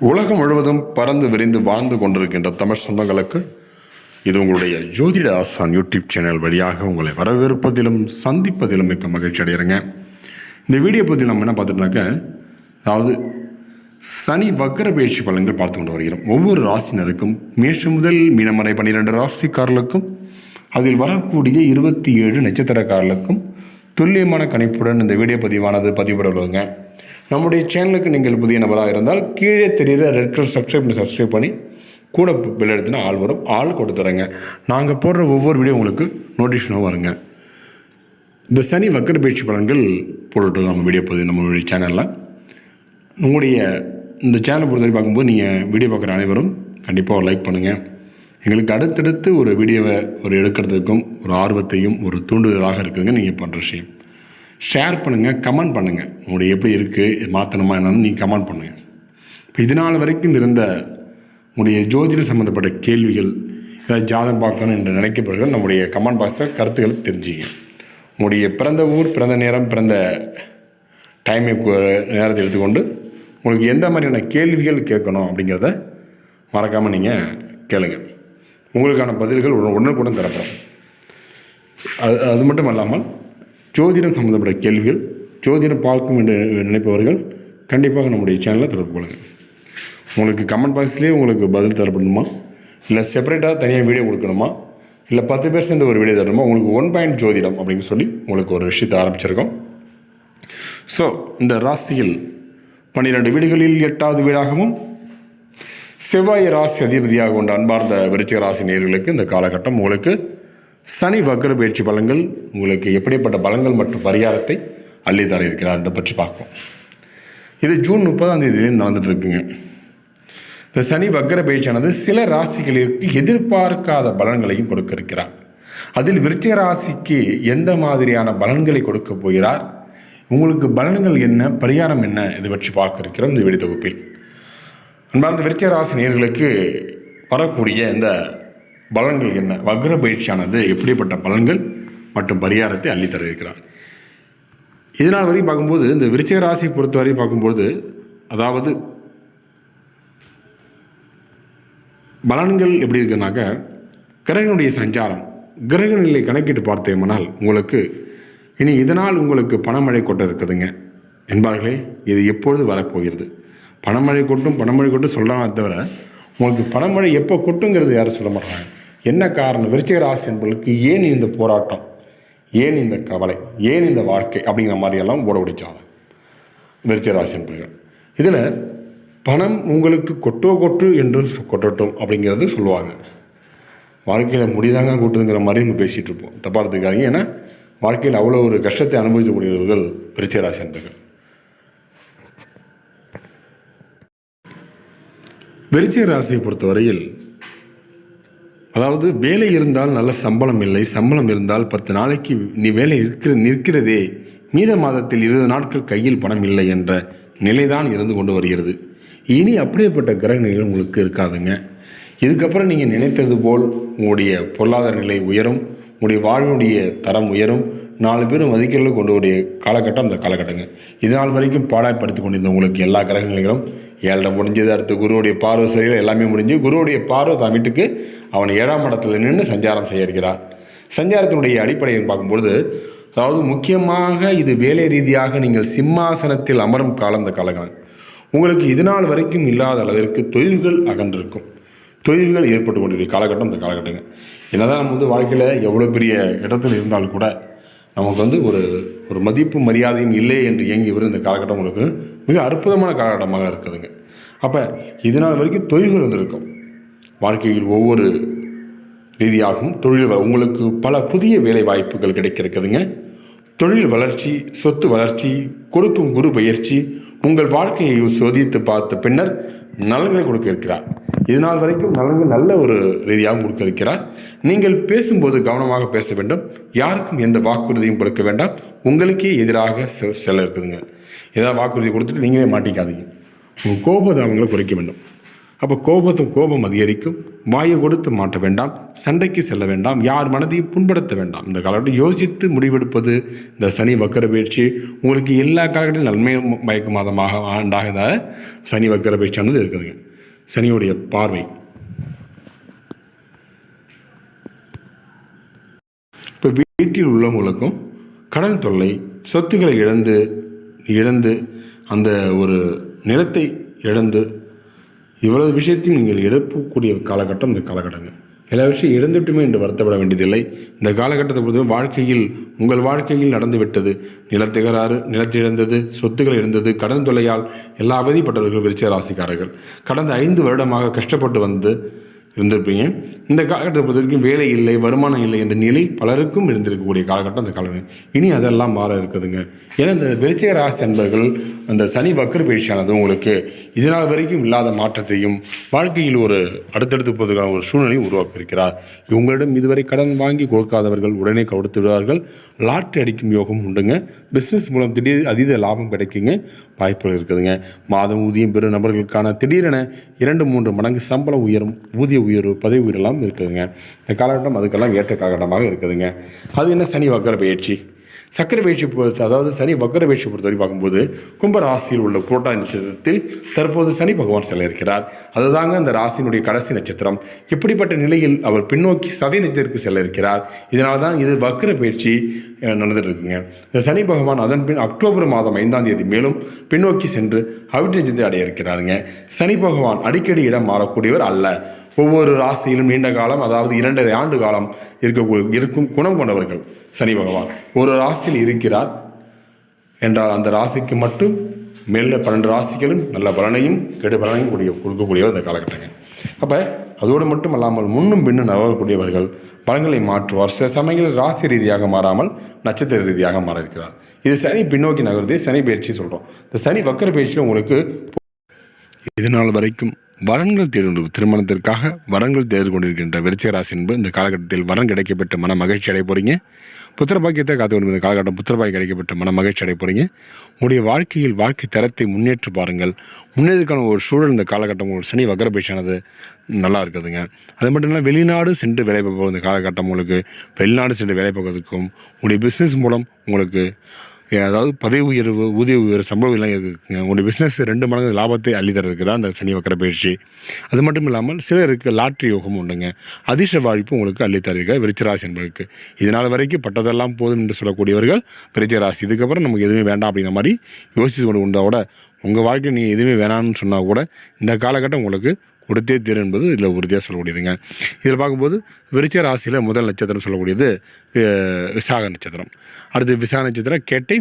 உலகம் முழுவதும் பறந்து விரிந்து வாழ்ந்து கொண்டிருக்கின்ற தமிழ் சொந்தங்களுக்கு இது உங்களுடைய ஜோதிட ஆசான் யூடியூப் சேனல் வழியாக உங்களை வரவேற்பதிலும் சந்திப்பதிலும் மிக்க மகிழ்ச்சி அடைகிறேங்க. இந்த வீடியோ பற்றி நம்ம என்ன பார்த்துட்டோம்னாக்க, அதாவது சனி வக்கர பயிற்சி பலன்கள் பார்த்து கொண்டு வருகிறோம். ஒவ்வொரு ராசினருக்கும் மேஷம் முதல் மீனம் வரை 12 ராசிக்காரர்களுக்கும் அதில் வரக்கூடிய 27 நட்சத்திரக்காரர்களுக்கும் துல்லியமான கணிப்புடன் இந்த வீடியோ பதிவானது பதிவிடுவதுங்க. நம்முடைய சேனலுக்கு நீங்கள் புதிய நபராக இருந்தால் கீழே தெரிகிற ரெட் கலர் சப்ஸ்கிரைப் பண்ணி கூட பில் எடுத்துனா ஆள் வரும், ஆள் கொடுத்துறேங்க. நாங்கள் போடுற ஒவ்வொரு வீடியோ உங்களுக்கு நோட்டிஃபிகேஷனாக வருங்க. இந்த சனி வக்கர பயிற்சி பலன்கள் போட்டுட்டு நம்ம வீடியோ பதிவு நம்மளுடைய சேனலில். உங்களுடைய இந்த சேனலை பொறுத்தவரை பார்க்கும்போது நீங்கள் வீடியோ பார்க்குற அனைவரும் கண்டிப்பாக ஒரு லைக் பண்ணுங்கள். எங்களுக்கு அடுத்தடுத்து ஒரு வீடியோவை எடுக்கிறதுக்கும் ஒரு ஆர்வத்தையும் ஒரு தூண்டுதலாக இருக்குதுங்க. நீங்கள் பண்ணுற விஷயம் ஷேர் பண்ணுங்கள், கமெண்ட் பண்ணுங்கள். உங்களுடைய எப்படி இருக்குது, மாற்றணுமா என்னன்னு நீங்கள் கமெண்ட் பண்ணுங்கள். இப்போ இதனால் வரைக்கும் இருந்த உங்களுடைய ஜோதிட சம்மந்தப்பட்ட கேள்விகள், ஏதாவது ஜாதகம் பார்க்கணும் என்று நினைக்கப்படுகிறது நம்முடைய கமெண்ட் பாக்ஸில் கருத்துக்களை தெரிஞ்சுங்க. உங்களுடைய பிறந்த ஊர், பிறந்த நேரம், பிறந்த டைமை நேரத்தை எடுத்துக்கொண்டு உங்களுக்கு எந்த மாதிரியான கேள்விகள் கேட்கணும் அப்படிங்கிறத மறக்காமல் நீங்கள் கேளுங்க. உங்களுக்கான பதில்கள் உடனுக்குடன் தரப்படும். அது மட்டும் இல்லாமல் ஜோதிடம் சம்மந்தப்பட்ட கேள்விகள், ஜோதிடம் பார்க்கும் என்று நினைப்பவர்கள் கண்டிப்பாக நம்முடைய சேனலில் தொடர்பு கொள்ளுங்கள். உங்களுக்கு கமெண்ட் பாக்ஸ்லேயே உங்களுக்கு பதில் தரப்படணுமா, இல்லை செப்பரேட்டாக தனியாக வீடியோ கொடுக்கணுமா, இல்லை 10 பேர் சேர்ந்து ஒரு வீடியோ தரணுமா, உங்களுக்கு 1 பாயிண்ட் ஜோதிடம் அப்படின்னு சொல்லி உங்களுக்கு ஒரு விஷயத்தை ஆரம்பிச்சிருக்கோம். ஸோ இந்த ராசியில் 12 வீடுகளில் 8வது வீடாகவும் செவ்வாய் ராசி அதிபதியாக கொண்ட அன்பார்ந்த விருச்சிக ராசி நேயர்களுக்கு இந்த காலகட்டம் உங்களுக்கு சனி வக்கர பயிற்சி பலன்கள் உங்களுக்கு எப்படிப்பட்ட பலன்கள் மற்றும் பரிகாரத்தை அள்ளி தர இருக்கிறார் என்று பற்றி பார்ப்போம். இது ஜூன் 30ஆம் தேதியிலேருந்து நடந்துட்டு இருக்குங்க. இந்த சனி வக்கர பயிற்சியானது சில ராசிகளுக்கு எதிர்பார்க்காத பலன்களையும் கொடுக்க இருக்கிறார். அதில் விருச்சிக ராசிக்கு எந்த மாதிரியான பலன்களை கொடுக்க போகிறார், உங்களுக்கு பலன்கள் என்ன, பரிகாரம் என்ன, இதை பற்றி பார்க்க இருக்கிறோம் இந்த வீடியோ தொகுப்பில். அன்பார்ந்த விருச்சிக ராசி நேயர்களுக்கு வரக்கூடிய இந்த பலன்கள் என்ன, வக்ர பயிற்சியானது எப்படிப்பட்ட பலன்கள் மற்றும் பரிகாரத்தை அள்ளித்தர இருக்கிறார். இதனால் வரை பார்க்கும்போது இந்த விருச்சிக ராசியை பொறுத்தவரை பார்க்கும்போது, அதாவது பலன்கள் எப்படி இருக்குன்னாக்க, கிரகனுடைய சஞ்சாரம், கிரக நிலை கணக்கிட்டு பார்த்தேமானால் உங்களுக்கு இனி இதனால் உங்களுக்கு பணமழை கொட்ட இருக்குதுங்க என்பார்களே. இது எப்பொழுது வரப்போகிறது? பணமழை கொட்டும் சொல்கிறாங்க தவிர உங்களுக்கு பணமழை எப்போ கொட்டுங்கிறது யாரும் சொல்ல மாட்டாங்க. என்ன காரணம்? விருச்சிக ராசி என்பவர்களுக்கு ஏன் இந்த போராட்டம், ஏன் இந்த கவலை, ஏன் இந்த வாழ்க்கை அப்படிங்கிற மாதிரியெல்லாம் ஓட பிடிச்சாங்க விருச்சிக ராசி என்பவர்கள். இதில் பணம் உங்களுக்கு கொட்டு என்று கொட்டட்டும் அப்படிங்கிறது சொல்லுவாங்க. வாழ்க்கையில் முடிதாங்க கூட்டுதுங்கிற மாதிரி நம்ம பேசிகிட்டு இருப்போம். தப்பாக எடுத்துக்காதீங்க. ஏன்னா வாழ்க்கையில் அவ்வளோ ஒரு கஷ்டத்தை அனுபவிக்கக்கூடியவர்கள் விருச்சிக ராசி என்பவர்கள். விருச்சிக ராசியை பொறுத்தவரையில், அதாவது வேலை இருந்தால் நல்ல சம்பளம் இல்லை, சம்பளம் இருந்தால் 10 நாளைக்கு நீ வேலை நிற்கிறதே, மீத மாதத்தில் 20 நாட்கள் கையில் பணம் இல்லை என்ற நிலைதான் இருந்து கொண்டு வருகிறது. இனி அப்படியேப்பட்ட கிரக நிலைகள் உங்களுக்கு இருக்காதுங்க. இதுக்கப்புறம் நீங்கள் நினைத்தது போல் உங்களுடைய பொருளாதார நிலை உயரும், உங்களுடைய வாழ்வுடைய தரம் உயரும், 4 பேரும் மதிக்கிறதுக்கு கொண்டு வரிய காலகட்டம் இந்த காலகட்டங்க. இதனால் வரைக்கும் பாடாய்ப்படுத்தி கொண்டிருந்த உங்களுக்கு எல்லா கிரக நிலைகளும் 7 முடிஞ்சது. அடுத்து குருவுடைய பார்வை சரியில் எல்லாமே முடிஞ்சு, குருவுடைய பார்வை தான் வீட்டுக்கு அவன் 7ஆம் இடத்துல நின்று சஞ்சாரம் செய்ய இருக்கிறார். சஞ்சாரத்தினுடைய அடிப்படையை பார்க்கும்பொழுது, அதாவது முக்கியமாக இது வேலை ரீதியாக நீங்கள் சிம்மாசனத்தில் அமரும் காலம் இந்த காலகட்டம். உங்களுக்கு இதனால் வரைக்கும் இல்லாத அளவிற்கு தொய்வுகள் அகன்றிருக்கும், தொய்வுகள் ஏற்பட்டு கொண்டிருக்கிற காலகட்டம் இந்த காலகட்டங்க. என்னதான் நம்ம வாழ்க்கையில் எவ்வளோ பெரிய இடத்துல இருந்தாலும் கூட நமக்கு ஒரு மதிப்பு மரியாதையும் இல்லை என்று இயங்கி வரும் இந்த காலகட்டம் உங்களுக்கு மிக அற்புதமான காலகட்டமாக இருக்குதுங்க. அப்போ இதனால் வரைக்கும் தொய்வுகள் வந்திருக்கும். வாழ்க்கையில் ஒவ்வொரு ரீதியாகவும் தொழில் உங்களுக்கு பல புதிய வேலை வாய்ப்புகள் கிடைக்கிறதுங்க. தொழில் வளர்ச்சி, சொத்து வளர்ச்சி, கொடுக்கும் குரு பயிற்சி, உங்கள் வாழ்க்கையை சோதித்து பார்த்த பின்னர் நலன்களை கொடுக்க இருக்கிறார். இதனால் வரைக்கும் நலன்கள் நல்ல ஒரு ரீதியாகவும் கொடுக்க இருக்கிறார். நீங்கள் பேசும்போது கவனமாக பேச வேண்டும். யாருக்கும் எந்த வாக்குறுதியும் கொடுக்க வேண்டாம். உங்களுக்கே எதிராக செல்ல இருக்குதுங்க. ஏதாவது வாக்குறுதி கொடுத்துட்டு நீங்களே மாட்டிக்காதீங்க. உங்கள் கோபத்தை அவங்களை குறைக்க வேண்டும். அப்போ கோபம் அதிகரிக்கும். வாயை கொடுத்து மாட்ட வேண்டாம், சண்டைக்கு செல்ல வேண்டாம், யார் மனதையும் புண்படுத்த வேண்டாம். இந்த காலகட்டம் யோசித்து முடிவெடுப்பது. இந்த சனி வக்கர பயிற்சி உங்களுக்கு எல்லா காலகட்டத்திலும் நன்மை மயக்க மாதமாக ஆண்டாக சனி வக்கர பயிற்சியானது இருக்குதுங்க. சனியுடைய பார்வை இப்போ வீட்டில் உள்ளவங்களுக்கும் கடன் தொல்லை, சொத்துக்களை இழந்து அந்த ஒரு நிலத்தை இழந்து இவ்வளவு விஷயத்தையும் நீங்கள் இழக்கக்கூடிய காலகட்டம் இந்த காலகட்டங்கள். எல்லா விஷயம் இழந்துட்டுமே என்று வருத்தப்பட வேண்டியதில்லை. இந்த காலகட்டத்தை பொறுத்தவரை உங்கள் வாழ்க்கையில் நடந்துவிட்டது. நிலத்தகராறு, நிலத்திழந்தது, சொத்துக்கள் இழந்தது, கடன் தொல்லையால் எல்லா அவதிப்பட்டவர்கள் விருச்சிக ராசிக்காரர்கள் கடந்த 5 வருடமாக கஷ்டப்பட்டு இருந்திருப்பீங்க. இந்த காலகட்டத்தை பொறுத்த வரைக்கும் வேலை இல்லை, வருமானம் இல்லை என்ற நிலை பலருக்கும் இருந்திருக்கக்கூடிய காலகட்டம் இந்த காலகட்டம். இனி அதெல்லாம் மாற இருக்குதுங்க. ஏன்னா இந்த விருச்சிக ராசி அன்பர்கள் அந்த சனி வக்கர பயிற்சியானது உங்களுக்கு இதனால் வரைக்கும் இல்லாத மாற்றத்தையும் வாழ்க்கையில் ஒரு அடுத்தடுத்து போவதற்கான ஒரு சூழ்நிலையும் உருவாக்கியிருக்கிறார். உங்களிடம் இதுவரை கடன் வாங்கி கொடுக்காதவர்கள் உடனே கொடுத்து விடுவார்கள். லாட்ரி அடிக்கும் யோகம் உண்டுங்க. பிஸ்னஸ் மூலம் திடீர் அதீத லாபம் கிடைக்குங்க, வாய்ப்புகள் இருக்குதுங்க. மாதம் ஊதியம் பெறும் நபர்களுக்கான திடீரென 2-3 மடங்கு சம்பளம் உயரும், ஊதிய உயர்வு, பதவி உயரெல்லாம் இருக்குதுங்க. இந்த காலகட்டம் அதுக்கெல்லாம் ஏற்ற காலகட்டமாக இருக்குதுங்க. அது என்ன சனி வக்கர பயிற்சி. சக்கரை பயிற்சி அதாவது சனி வக்கர பயிற்சி பொறுத்தவரை பார்க்கும்போது கும்பராசியில் உள்ள புரோட்டாதி நட்சத்திரத்தில் தற்போது சனி பகவான் செல்ல இருக்கிறார். அதுதாங்க அந்த ராசியினுடைய கடைசி நட்சத்திரம். இப்படிப்பட்ட நிலையில் அவர் பின்னோக்கி சதய நட்சத்திரத்துக்கு செல்ல இருக்கிறார். இதனால தான் இது வக்கர பயிற்சி நடந்துட்டு இருக்குங்க. இந்த சனி பகவான் அதன் பின் அக்டோபர் மாதம் 5ஆம் தேதி மேலும் பின்னோக்கி சென்று அவிட்ட நட்சத்திரத்தை அடைய இருக்கிறாருங்க. சனி பகவான் அடிக்கடி இடம் மாறக்கூடியவர் அல்ல. ஒவ்வொரு ராசியிலும் நீண்ட காலம், அதாவது 2.5 ஆண்டு காலம் இருக்கும் குணம் கொண்டவர்கள் சனி பகவான். ஒரு ராசியில் இருக்கிறார் என்றால் அந்த ராசிக்கு மட்டும் மேலே 12 ராசிகளும் நல்ல பலனையும் கெடு பலனையும் கொடுக்கக்கூடியவர் இந்த காலகட்டங்கள். அப்போ அதோடு மட்டும் அல்லாமல் முன்னும் பின்னும் நகரக்கூடியவர்கள் பலன்களை மாற்றுவார். சில சமயங்களில் ராசி ரீதியாக மாறாமல் நட்சத்திர ரீதியாக மாற இருக்கிறார். இது சனி பின்னோக்கி நகர்ந்து சனி பயிற்சி சொல்கிறோம். இந்த சனி வக்கர பயிற்சியில் உங்களுக்கு இதனால் வரைக்கும் வரன்கள் தேர்வு திருமணத்திற்காக வரன்கள் தேர்வு கொண்டிருக்கின்ற விருச்சிக ராசி என்பது இந்த காலகட்டத்தில் வரன் கிடைக்கப்பட்ட மன மகிழ்ச்சி அடைய போகிறீங்க. புத்திரபாக்கியத்தை காத்து கொண்டு இந்த காலகட்டம் புத்திரபாக்கியம் கிடைக்கப்பட்ட மன மகிழ்ச்சி அடைய போகிறீங்க. உங்களுடைய வாழ்க்கையில் வாழ்க்கை தரத்தை முன்னேற்றி பாருங்கள். முன்னேறதுக்கான ஒரு சூழல் இந்த காலகட்டம் உங்களுக்கு சனி வக்கர பயிற்சியானது நல்லா இருக்குதுங்க. அது மட்டும் இல்லாமல் வெளிநாடு சென்று வேலை பார்ப்போம் இந்த காலகட்டம் உங்களுக்கு வெளிநாடு சென்று வேலை பார்க்கறதுக்கும் உங்களுடைய பிஸ்னஸ் மூலம் உங்களுக்கு அதாவது பதவி உயர்வு, ஊதிய உயர்வு, சம்பளம் எல்லாம் இருக்குங்க. உங்களுடைய பிஸ்னஸ் 2 மடங்கு லாபத்தை அள்ளித்தர இருக்கிறதா அந்த சனி வக்கர பயிற்சி. அது மட்டும் இல்லாமல் சிலருக்கு லாட்ரி யோகம் உண்டுங்க. அதிர்ஷ்ட வாய்ப்பு உங்களுக்கு அள்ளித்தருகிற விருச்சிகராசி என்பதற்கு இதனால் வரைக்கும் பட்டதெல்லாம் போதும் என்று சொல்லக்கூடியவர்கள் விருச்சிகராசி. இதுக்கப்புறம் நமக்கு எதுவுமே வேண்டாம் அப்படிங்கிற மாதிரி யோசித்து கொண்டு வந்தால் கூட உங்கள் வாழ்க்கையில் நீங்கள் எதுவுமே வேணாம்னு சொன்னால் கூட இந்த காலகட்டம் உங்களுக்கு கொடுத்தே தீரும் என்பது இதில் உறுதியாக சொல்லக்கூடியதுங்க. இதில் பார்க்கும்போது விருச்சிக ராசியில் முதல் நட்சத்திரம் சொல்லக்கூடியது விசாக நட்சத்திரம். அடுத்து விசாக நட்சத்திரம் கேட்டை,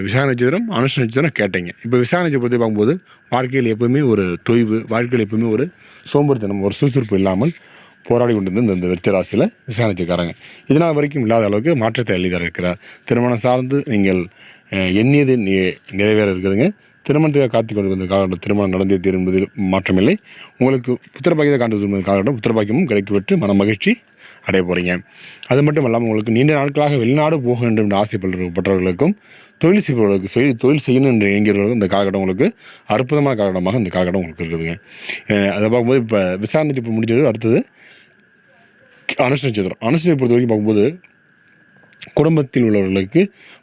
விசாக நட்சத்திரம் அனுஷ நட்சத்திரம் கேட்டைங்க. இப்போ விசாக நட்சத்திரத்தை பார்க்கும்போது வாழ்க்கையில் எப்போவுமே ஒரு தொய்வு, வாழ்க்கையில் எப்போவுமே ஒரு சோம்பேறித்தனம், ஒரு சுறுசுறுப்பு இல்லாமல் போராடி கொண்டிருந்த இந்த விருச்சிக ராசியில் விசாக நட்சத்திரக்காரங்க இதனால் வரைக்கும் இல்லாத அளவுக்கு மாற்றத்தை அள்ளித்தர இருக்கிறார். திருமணம் சார்ந்து நீங்கள் எண்ணியது நிறைவேற இருக்குதுங்க. திருமணத்துக்காக காத்து கொண்டு வந்த காலகட்டம் திருமணம் நடந்தே தீரும் என்பதில் மாற்றமில்லை. உங்களுக்கு புத்திரபாக்கியத்தை காத்து கொண்டு வந்த காலகட்டம் புத்திரபாக்கியமும் கிடைக்கப்பட்டு மன மகிழ்ச்சி அடைய போகிறீங்க. அது மட்டும் இல்லாமல் உங்களுக்கு நீண்ட நாட்களாக வெளிநாடு போக வேண்டும் என்று ஆசைப்பட்டவர்களுக்கும் தொழில் செய்பவர்களுக்கு தொழில் செய்யணும் என்று இயங்கிறவர்களுக்கும் இந்த காலகட்டம் உங்களுக்கு அற்புதமான காலகட்டமாக இந்த காலகட்டம் உங்களுக்கு இருக்குதுங்க. அதை பார்க்கும்போது இப்போ விசாரணை இப்போ முடிஞ்சது. அடுத்தது அனுஷ நட்சத்திரம். அனுஷ நட்சத்திரம் பொறுத்த வரைக்கும் பார்க்கும்போது குடும்பத்தில் உள்ளவர்களுக்கு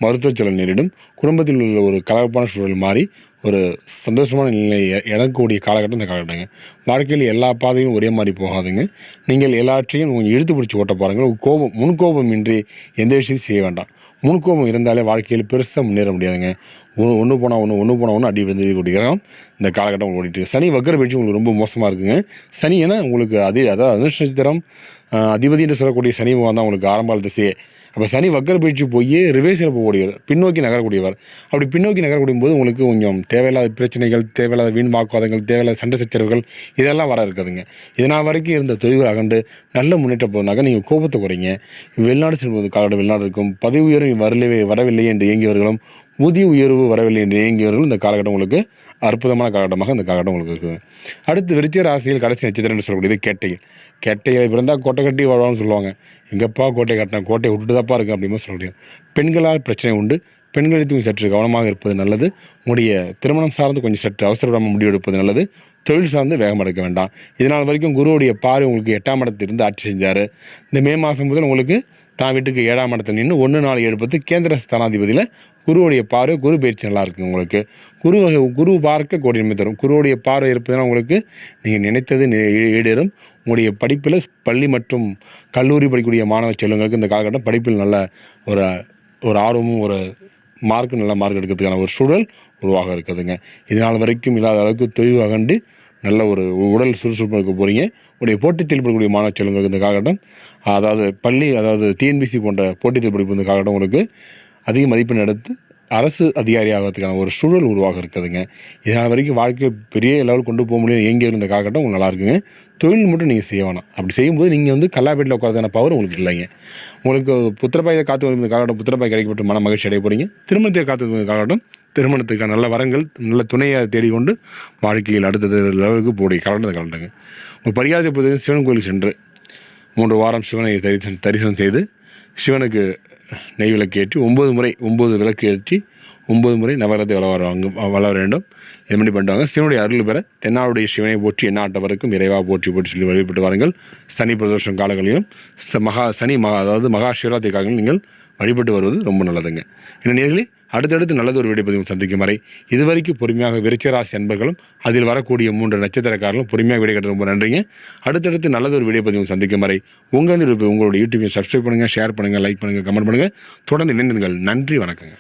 மருத்துவ செலவு நேரிடும். குடும்பத்தில் உள்ள ஒரு கலகப்பான சூழல் மாறி ஒரு சந்தோஷமான நிலையை இழக்கக்கூடிய காலகட்டம் இந்த காலகட்டங்க. வாழ்க்கையில் எல்லா பாதையும் ஒரே மாதிரி போகாதுங்க. நீங்கள் எல்லாற்றையும் கொஞ்சம் இழுத்து பிடிச்சி ஓட்ட பாருங்கள். முன்கோபம் இன்றி எந்த விஷயத்தையும் செய்ய வேண்டாம். முன்கோபம் இருந்தாலே வாழ்க்கையில் பெருசாக முன்னேற முடியாதுங்க. ஒன்று போனால் அடி விழுந்து கூடிக்கிறோம் இந்த காலகட்டம் ஓடிட்டு. சனி வக்கர பயிற்சி உங்களுக்கு ரொம்ப மோசமாக இருக்குங்க. சனி ஏன்னா உங்களுக்கு அதாவது அனுஷ நட்சத்திரம் அதிபதி என்று சொல்லக்கூடிய சனி தான் உங்களுக்கு ஆரம்ப திசையே. அப்போ சனி வக்கர பயிற்சி போய் ரிவேர்ஸில் போகக்கூடியவர், பின்னோக்கி நகரக்கூடியவர். அப்படி பின்னோக்கி நகரக்கூடிய போது உங்களுக்கு கொஞ்சம் தேவையில்லாத பிரச்சனைகள், தேவையில்லாத வீண் வாக்குவாதங்கள், தேவையில்லாத சண்டை சச்சரவுகள் இதெல்லாம் வர இருக்குதுங்க. இதனால் வரைக்கும் இருந்த தொய்வு அகண்டு நல்ல முன்னேற்றம் போனாக்க நீங்கள் கோபத்தை குறைங்க. வெளிநாடு செல்வது காலகட்டம் வெளிநாடு இருக்கும். பதவி உயர்வு வரவில்லை என்று இயங்கியவர்களும் ஊதிய உயர்வு வரவில்லை என்று இயங்கியவர்களும் இந்த காலகட்டம் உங்களுக்கு அற்புதமான காலகட்டமாக இந்த காலகட்டம் உங்களுக்கு இருக்குது. அடுத்து விருச்சிக ராசியில் கடைசி நட்சத்திரம் என்று சொல்லக்கூடியது கேட்டைகள். கேட்டைகளை பிறந்தால் கோட்டை கட்டி வாழ்வான்னு சொல்லுவாங்க. எங்கப்பா கோட்டை கட்டினேன், கோட்டையை விட்டுட்டு தான்ப்பா இருக்குது அப்படின்னு சொல்ல முடியும். பெண்களால் பிரச்சனை உண்டு, பெண்களுக்கு சற்று கவனமாக இருப்பது நல்லது. உங்களுடைய திருமணம் சார்ந்து கொஞ்சம் சற்று அவசரப்படாமல் முடிவெடுப்பது நல்லது. தொழில் சார்ந்து வேகம் எடுக்க வேண்டாம். இதனால் வரைக்கும் குருவுடைய பார்வை உங்களுக்கு 8ஆம் இடத்திலிருந்து ஆட்சி செஞ்சார். இந்த மே மாதம் முதல் உங்களுக்கு தான் வீட்டுக்கு 7ஆம் இடத்துல நின்று 1-4-7 கேந்திர ஸ்தானாதிபதியில் குருவுடைய பார்வை, குரு பயிற்சி நல்லா இருக்குது உங்களுக்கு. குரு பார்க்க கோடி நன்மை தரும். குருவுடைய பார்வை இருப்பதுனால் உங்களுக்கு நீங்கள் நினைத்தது ஈடேறும். உங்களுடைய படிப்பில் பள்ளி மற்றும் கல்லூரி படிக்கக்கூடிய மாணவ செல்வங்களுக்கு இந்த காலகட்டம் படிப்பில் நல்ல ஒரு ஆர்வமும் ஒரு நல்ல மார்க் எடுக்கிறதுக்கான ஒரு சூழல் உருவாக இருக்குதுங்க. இதனால் வரைக்கும் இல்லாத அளவுக்கு தொய்வு அகண்டு நல்ல ஒரு உடல் சுறுசுறுப்பு இருக்க போகிறீங்க. உடைய போட்டித் தேர்வு படிக்கக்கூடிய மாணவ செல்வங்களுக்கு இந்த காலகட்டம், அதாவது டிஎன்பிசி போன்ற போட்டித் தேர்வு படிப்பு இந்த காலகட்டம் உங்களுக்கு அதிக மதிப்பெண் எடுத்து அரசு அதிகாரி ஆகிறதுக்கான ஒரு சூழல் உருவாக இருக்குதுங்க. இதனால் வரைக்கும் வாழ்க்கையை பெரிய லெவல் கொண்டு போக முடியும் எங்கே இருந்த காலகட்டம் உங்களுக்கு நல்லா இருக்குங்க. தொழில் மட்டும் நீங்கள் செய்ய வேணாம். அப்படி செய்யும்போது நீங்கள் வந்து கல்லாப்பேட்டில் உட்காரதுக்கான பவர் உங்களுக்கு இல்லைங்க. உங்களுக்கு புத்திரப்பாயை காத்து வரும் காலகட்டம் புத்திரப்பாய் கிடைக்கப்பட்டு மன மகிழ்ச்சி அடைய போகிறீங்க. திருமணத்தை காத்து வரும் காலகட்டம் திருமணத்துக்கான நல்ல வரங்கள் நல்ல துணையை தேடிக்கொண்டு வாழ்க்கையில் அடுத்தது லெவலுக்கு போடைய காலகட்டத்தை கலண்டுங்க. உங்கள் பரிகாரத்தை பொறுத்த சிவன் கோயிலுக்கு சென்று 3 வாரம் சிவனை தரிசனம் செய்து சிவனுக்கு நெய் விளக்கு ஏற்றி 9 முறை 9 விளக்கு ஏற்றி 9 முறை நவரத்தை வளர வேண்டும். இது மாதிரி பண்ணிட்டாங்க. சிவனுடைய அருள் பெற தென்னாளுடைய சிவனை போற்றி எந்நாட்டவருக்கும் இறைவா போற்றி சொல்லி வழிபட்டு வாருங்கள். சனி பிரதோஷம் காலங்களிலும் மகா சிவராத்திரி காலங்களிலும் நீங்கள் வழிபட்டு வருவது ரொம்ப நல்லதுங்க. இன்னும் நேர்களே, அடுத்தடுத்து நல்லது ஒரு வீடியோ பதிவு சந்திக்கும் வரை இதுவரைக்கும் பொறுமையாக விருச்சிகராசி அன்பர்களும் அதில் வரக்கூடிய 3 நட்சத்திரக்காரர்களும் பொறுமையாக வீடியோ கட்ட ரொம்ப நன்றிங்க. அடுத்தடுத்து நல்லது ஒரு வீடியோ பதிவு சந்திக்கும் வரை உங்களுடைய யூடியூப்பை சப்ஸ்கிரைப் பண்ணுங்கள், ஷேர் பண்ணுங்கள், லைக் பண்ணுங்கள், கமெண்ட் பண்ணுங்கள். தொடர்ந்து இணைந்துங்கள். நன்றி, வணக்கங்க.